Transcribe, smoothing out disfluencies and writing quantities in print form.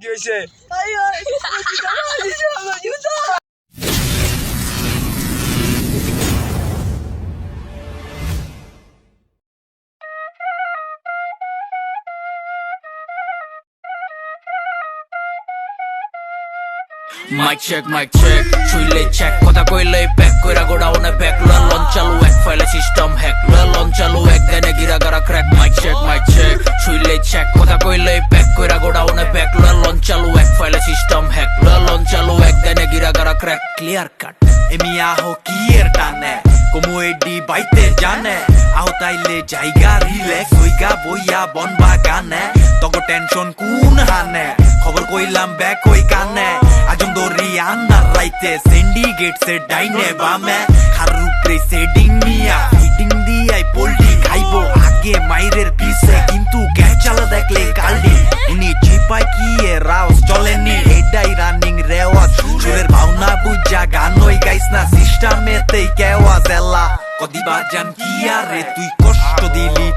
কি হয়েছে? Mic check, ছুইলে check কথা কইলে back কইরা গোডাউনে back লন চালু এক ফাইলে সিস্টেম হ্যাক লন চালু এক দেনে গিরা গারা crack mic check ছুইলে check কথা কইলে back কইরা গোডাউনে back লন চালু এক ফাইলে সিস্টেম হ্যাক লন চালু এক দেনে গিরা গারা crack clear cut এমিয়া হো কি এর টানে como এডি বাইতে জানে আহ তাইলে জায়গা রিল্যাক্স হইগা বইয়া বন বাগানে তগো টেনশন কোন হানে খবর কইলাম ব্যাক কই কানে আজম দরি আন্দার রাইতে সিন্ডিকেট সে ডাইনে বামে হারু প্রে সেডিং মিয়া ফিডিং দিয়াই পোল্টি খাইবো আগে মাইরের পিছে কিন্তু গ্যাচালা দেখলে কালডি উনি চিপাই কি এ রাউস চলেনি এডাই রানিং রেওয়া চুলের ভাওনা বুঝা গানই গাইস না সিস্টেমেতেই কেওয়া জেলা কদিবা জান কি আরে তুই কষ্ট দিলি